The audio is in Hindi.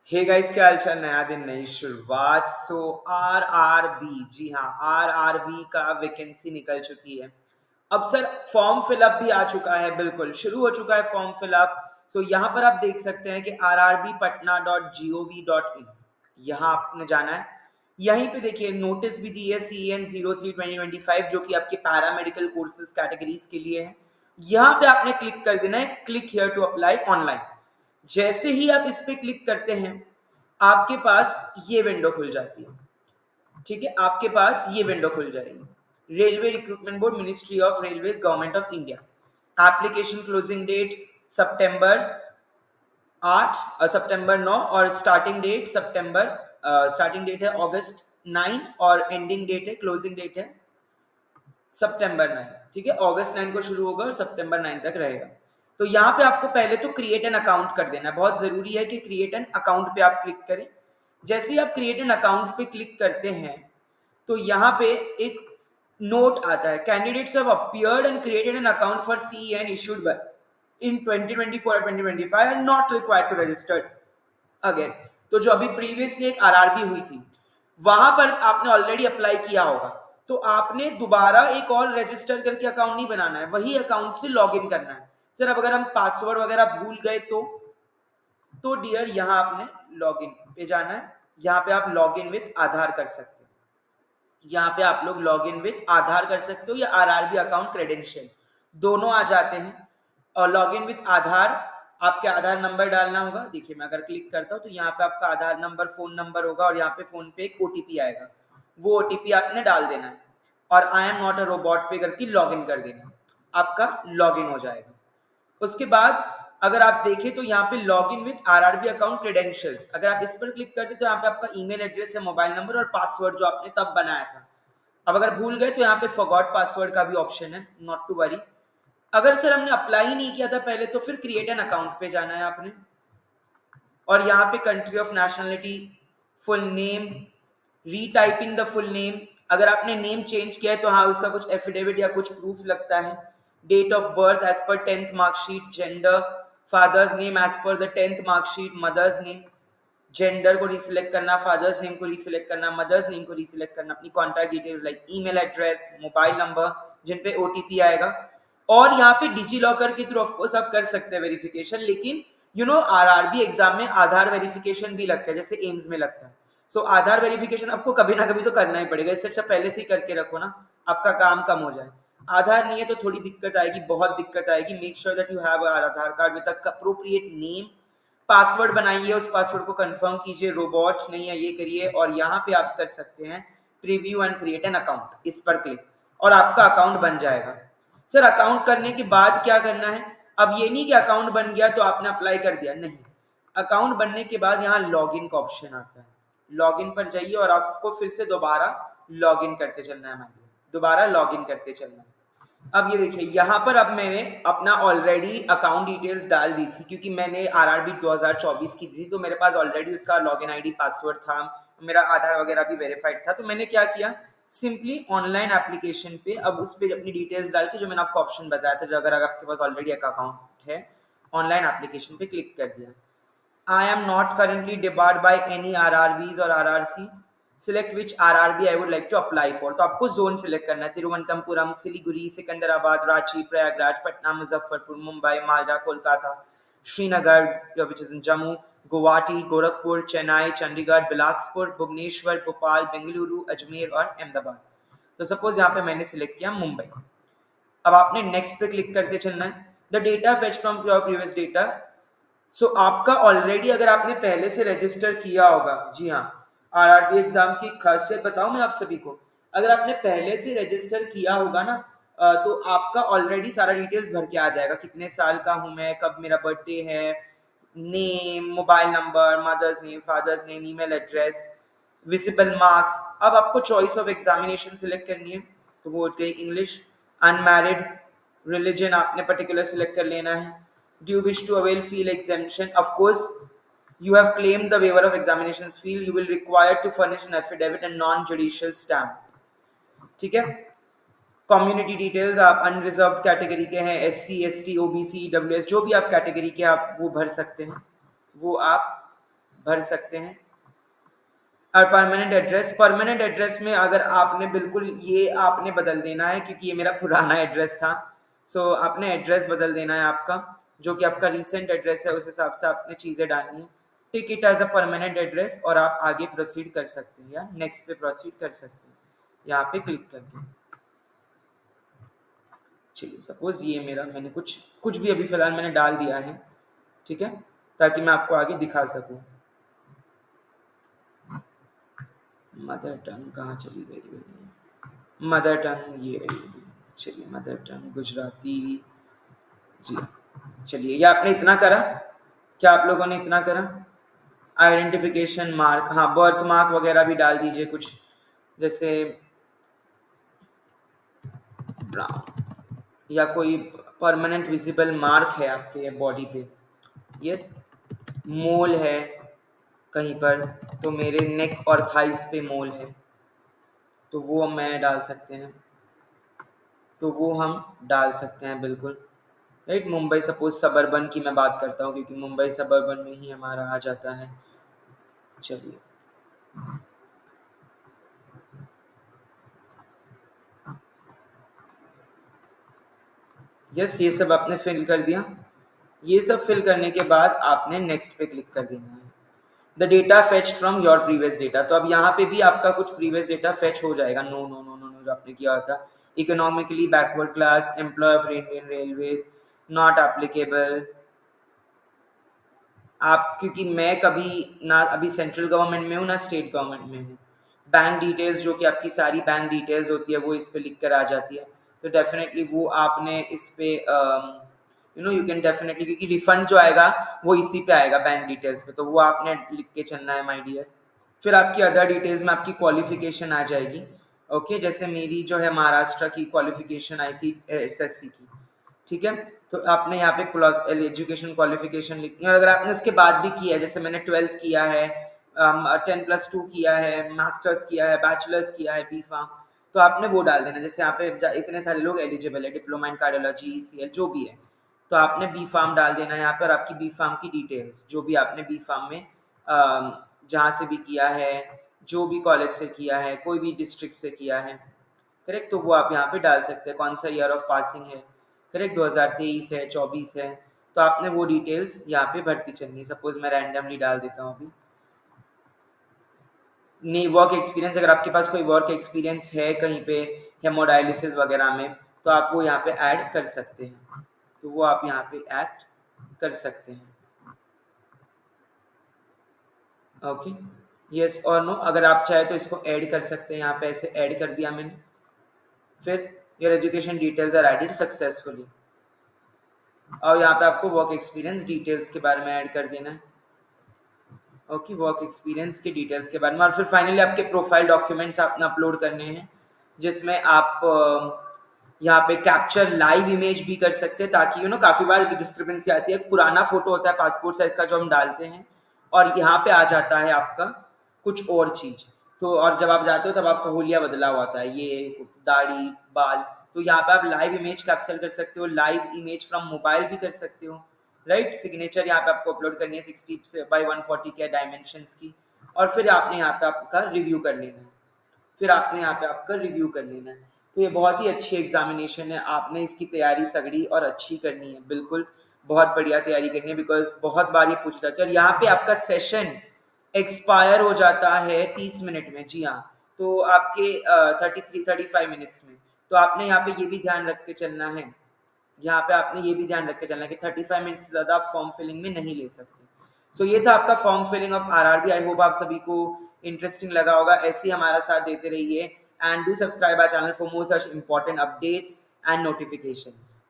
हे गाइस, क्या हाल चाल। नया दिन नई शुरुआत। आरआरबी, जी हाँ, आरआरबी का वैकेंसी निकल चुकी है। अब सर फॉर्म फिलअप भी आ चुका है, बिल्कुल शुरू हो चुका है फॉर्म फिलअप। यहाँ पर आप देख सकते हैं कि rrbpatna.gov.in, यहाँ आपने जाना है। यहीं पे देखिए नोटिस भी दी है CN03/2025 जो कि आपके पैरामेडिकल कोर्सेज कैटेगरीज के लिए है। यहाँ पे आपने क्लिक कर देना है, click here to apply online. जैसे ही आप इस पे क्लिक करते हैं आपके पास ये विंडो खुल जाती है। ठीक है, आपके पास ये विंडो खुल जाएगी। Railway recruitment board, ministry of railways, government of India. Application closing date सितंबर 8 सितंबर 9 और स्टार्टिंग डेट है अगस्त 9 और एंडिंग डेट है, क्लोजिंग डेट है सितंबर 9। ठीक है, अगस्त 9 को शुरू होगा और सितंबर 9 तक रहेगा। तो यहाँ पे आपको पहले तो क्रिएट एन अकाउंट कर देना है। बहुत जरूरी है कि क्रिएट एन अकाउंट पे आप क्लिक करें। जैसे ही आप क्रिएट एन अकाउंट पे क्लिक करते हैं तो यहाँ पे एक नोट आता है, candidates have appeared and created an account for CEN issued in 2024 और 2025 and not required to register again. तो जो अभी प्रीवियसली एक आरआरबी हुई थी वहां पर आपने ऑलरेडी अप्लाई किया होगा, तो आपने दोबारा एक और रजिस्टर करके अकाउंट नहीं बनाना है, वही अकाउंट से लॉग इन करना है। सर अब अगर हम पासवर्ड वगैरह भूल गए तो डियर यहाँ आपने लॉग इन पे जाना है। यहाँ पे आप लॉग इन विथ आधार कर सकते हो। यहाँ पे आप लोग लॉग इन विथ आधार कर सकते हो या आरआरबी अकाउंट क्रेडेंशियल, दोनों आ जाते हैं। और लॉग इन विथ आधार, आपके आधार नंबर डालना होगा। देखिए मैं अगर क्लिक करता हूँ तो यहाँ पे आपका आधार नंबर, फोन नंबर होगा और यहाँ पे फोन पे एक ओटीपी आएगा, वो ओटीपी आपने डाल देना है और I am not a robot पे करके लॉग इन कर देना है, आपका लॉग इन हो जाएगा। उसके बाद अगर आप देखें तो यहाँ पे log in with RRB account credentials, अगर आप इस पर क्लिक करते तो यहाँ पे आपका ईमेल एड्रेस है, मोबाइल नंबर और पासवर्ड जो आपने तब बनाया था। अब अगर भूल गए तो यहाँ पे फॉरगॉट पासवर्ड का भी ऑप्शन है, नॉट टू वरी। अगर सर हमने अप्लाई ही नहीं किया था पहले तो फिर क्रिएट एन अकाउंट पे जाना है आपने और यहाँ पे country of nationality, full name, retyping the full name. अगर आपने नेम चेंज किया है तो हाँ उसका कुछ एफिडेविट या कुछ प्रूफ लगता है। Date of birth as per 10th marksheet, gender, father's name as per the 10th marksheet, mother's name, gender को रिसिलेक्ट करना, फादर्स नेम को रिसिलेक्ट करना, मदर्स नेम को रिसिलेक्ट करना, अपनी contact details like email address, mobile number जिन पे ओटीपी आएगा। और यहाँ पे डिजी लॉकर के थ्रू ऑफकोर्स आप कर सकते हैं वेरिफिकेशन, लेकिन आरआरबी एग्जाम में आधार वेरिफिकेशन भी लगता है जैसे एम्स में लगता है। आधार वेरिफिकेशन आपको कभी ना कभी तो करना ही पड़ेगा, इससे अच्छा पहले से ही करके रखो ना, आपका काम कम हो जाए। आधार नहीं है तो थोड़ी दिक्कत आएगी, बहुत दिक्कत आएगी। Make sure that you have Aadhaar card with appropriate name. Password बनाइए, उस पासवर्ड को कंफर्म कीजिए, रोबोट नहीं है ये करिए। और यहाँ पे आप कर सकते हैं preview and create an account, इस पर क्लिक और आपका अकाउंट बन जाएगा। सर अकाउंट करने के बाद क्या करना है? अब ये नहीं कि अकाउंट बन गया तो आपने अप्लाई कर दिया, नहीं। अकाउंट बनने के बाद यहाँ लॉगिन का ऑप्शन आता है, लॉगिन पर जाइए और आपको फिर से दोबारा लॉगिन करते चलना है, दोबारा लॉगिन करते चलना है। अब ये देखिए यहाँ पर अब मैंने अपना ऑलरेडी अकाउंट डिटेल्स डाल दी थी क्योंकि मैंने आरआरबी 2024 की थी, तो मेरे पास ऑलरेडी उसका लॉगिन आईडी पासवर्ड था, मेरा आधार वगैरह भी वेरीफाइड था। तो मैंने क्या किया, सिंपली ऑनलाइन एप्लीकेशन पे अब उस पर अपनी डिटेल्स डाल के, जो मैंने आपको ऑप्शन बताया था, जो अगर आपके पास ऑलरेडी एक अकाउंट है, ऑनलाइन एप्लीकेशन पे क्लिक कर दिया। I am not currently debarred by any RRBs or RRCs. Select which RRB I would like to apply for. तो आपको जोन सिलेक्ट करना है, Thiruvananthapuram, Siliguri, Secunderabad, Ranchi, Prayagraj, Patna, Muzaffarpur, Mumbai, Malda, Kolkata, Srinagar which is in Jammu, Guwahati, Gorakhpur, Chennai, Chandigarh, Bilaspur, Bhubaneswar, Bhopal, Bengaluru, Ajmer और अहमदाबाद। तो सपोज यहाँ पे मैंने सिलेक्ट किया मुंबई। अब आपने नेक्स्ट पे क्लिक करते चलना है। The data fetch from your previous data. आपका ऑलरेडी अगर आपने पहले से रजिस्टर किया होगा, जी हाँ, आरआरबी एग्जाम की खासियत बताऊं मैं आप सभी को, अगर आपने पहले से रजिस्टर किया होगा ना तो आपका ऑलरेडी सारा डिटेल्स भर के आ जाएगा, कितने साल का हूं मैं, कब मेरा बर्थडे है, name, mobile number, mother's name, father's name, email address, visible marks. अब आपको चॉइस ऑफ एग्जामिनेशन सिलेक्ट करनी है, तो वो हो गई इंग्लिश, अनमैरिड, रिलीजन आपने पर्टिकुलर सिलेक्ट कर लेना है। Do you wish to avail field exemption? Of course, you have claimed the waiver of examinations field. You will require to furnish an affidavit and non-judicial stamp. ठीक है। कम्युनिटी डिटेल्स आप अनरिजर्व कैटेगरी के हैं, SC, ST, OBC, EWS, जो भी आप कैटेगरी के आप वो भर सकते हैं, वो आप भर सकते हैं। और परमानेंट एड्रेस में अगर आपने बिल्कुल ये आपने बदल देना है, क्योंकि ये मेरा पुराना एड्रेस था, सो आपने एड्रेस बदल देना है आपका, जो कि आपका रीसेंट एड्रेस है, उस हिसाब से आपने चीज़ें डालनी है। Take it as a permanent address और आप आगे प्रोसीड कर सकते हैं या नेक्स्ट पे प्रोसीड कर सकते हैं यहाँ पे क्लिक करके। चलिए सपोज ये मेरा मैंने कुछ भी अभी फिलहाल मैंने डाल दिया है, ठीक है, ताकि मैं आपको आगे दिखा सकूं। मदर टंग कहाँ चली गई? मदर टंग ये रही। चलिए मदर टंग गुजराती। जी चलिए, ये आपने इतना करा, क्या आप लोगों ने इतना करा? आइडेंटिफिकेशन मार्क, हाँ बर्थ मार्क वगैरह भी डाल दीजिए कुछ, जैसे ब्राउन या कोई परमानेंट विजिबल मार्क है आपके बॉडी पे। यस, मोल है कहीं पर, तो मेरे नेक और थाइस पे मोल है, तो वो मैं डाल सकते हैं, तो वो हम डाल सकते हैं बिल्कुल। राइट, मुंबई सपोज सबर्बन की मैं बात करता हूँ, क्योंकि मुंबई सबर्बन में ही हमारा आ जाता है। चलिए यस, ये सब आपने फिल कर दिया। ये सब फिल करने के बाद आपने नेक्स्ट पे क्लिक कर देना है। The data fetch from your previous data, तो अब यहाँ पे भी आपका कुछ प्रीवियस डेटा फेच हो जाएगा। No no no no no, जो आपने किया था, economically backward class, employ of Indian railways, not applicable. आप, क्योंकि मैं कभी ना अभी सेंट्रल गवर्नमेंट में हूँ ना स्टेट गवर्नमेंट में हूँ, बैंक डिटेल्स जो कि आपकी सारी बैंक डिटेल्स होती है वो इस पे लिख कर आ जाती है, तो डेफिनेटली वो आपने इस पे यू कैन डेफिनेटली, क्योंकि रिफंड जो आएगा वो इसी पे आएगा बैंक डिटेल्स पे, तो वो आपने लिख के चलना है माय डियर। फिर आपकी अदर डिटेल्स में आपकी क्वालिफिकेशन आ जाएगी। ओके, जैसे मेरी जो है महाराष्ट्र की क्वालिफिकेशन आई थी एसएससी की, ठीक है, तो आपने यहाँ पे एजुकेशन क्वालिफिकेशन लिखनी है। और अगर आपने उसके बाद भी किया है, जैसे मैंने 12th किया है, 10+2 किया है, मास्टर्स किया है, बैचलर्स किया है, बी फार्म, तो आपने वो डाल देना। जैसे यहाँ पे इतने सारे लोग एलिजिबल है, डिप्लोमा इन कार्डियोलॉजी, ईसीएल जो भी है, तो आपने बी फार्म डाल देना है यहाँ पर। आपकी बी फार्म की डिटेल्स जो भी आपने बी फार्म में जहाँ से भी किया है, जो भी कॉलेज से किया है, कोई भी डिस्ट्रिक्ट से किया है, करेक्ट, तो वो आप यहाँ पे डाल सकते हैं। कौन सा ईयर ऑफ पासिंग है, करेक्ट, 2023 है, 24 है, तो आपने वो डिटेल्स यहाँ पे भरती चलनी है। सपोज मैं रैंडमली डाल देता हूँ अभी। नहीं, वर्क एक्सपीरियंस, अगर आपके पास कोई वर्क एक्सपीरियंस है कहीं पे हेमोडायलिसिस वगैरह में, तो आप वो यहाँ पे ऐड कर सकते हैं, तो वो आप यहाँ पे ऐड कर सकते हैं। ओके, यस और नो, अगर आप चाहे तो इसको ऐड कर सकते हैं, यहाँ पे ऐसे ऐड कर दिया मैंने। फिर your education details are added successfully, और यहाँ पे आपको वर्क एक्सपीरियंस डिटेल्स के बारे में ऐड कर देना है। ओके, वर्क एक्सपीरियंस के डिटेल्स के बारे में। और फिर फाइनली आपके प्रोफाइल डॉक्यूमेंट्स आपने अपलोड करने हैं, जिसमें आप यहाँ पे कैप्चर लाइव इमेज भी कर सकते हैं, ताकि काफ़ी बार डिस्क्रिपेंसी आती है। पुराना फोटो होता है पासपोर्ट साइज का जो हम डालते हैं, और यहाँ पे आ जाता है आपका कुछ और चीज़, तो और जब आप जाते हो तब आपका हुलिया बदला हुआ होता है, ये दाढ़ी बाल, तो यहाँ पे आप लाइव इमेज कैप्चर कर सकते हो, लाइव इमेज फ्रॉम मोबाइल भी कर सकते हो। राइट, सिग्नेचर यहाँ पे आपको अपलोड करनी है 60x140 के डायमेंशंस की, और फिर आपने यहाँ पे आपका रिव्यू कर लेना है। फिर आपने यहाँ पे आपका रिव्यू कर लेना है। तो ये बहुत ही अच्छी एग्जामिनेशन है, आपने इसकी तैयारी तगड़ी और अच्छी करनी है, बिल्कुल बहुत बढ़िया तैयारी करनी है, बिकॉज बहुत बार ये पूछ जाता है। और यहाँ पे आपका सेशन एक्सपायर हो जाता है 30 मिनट में, जी हाँ, तो आपके 35 मिनट्स में, तो आपने यहाँ पे ये भी ध्यान रख के चलना है, यहाँ पे आपने ये भी ध्यान रख के चलना है कि 35 मिनट से ज़्यादा आप फॉर्म फिलिंग में नहीं ले सकते। सो ये था आपका form filling of RRB. I hope आप सभी को इंटरेस्टिंग लगा होगा, ऐसे ही हमारा साथ देते रहिए, and do subscribe our channel for more such important updates and notifications.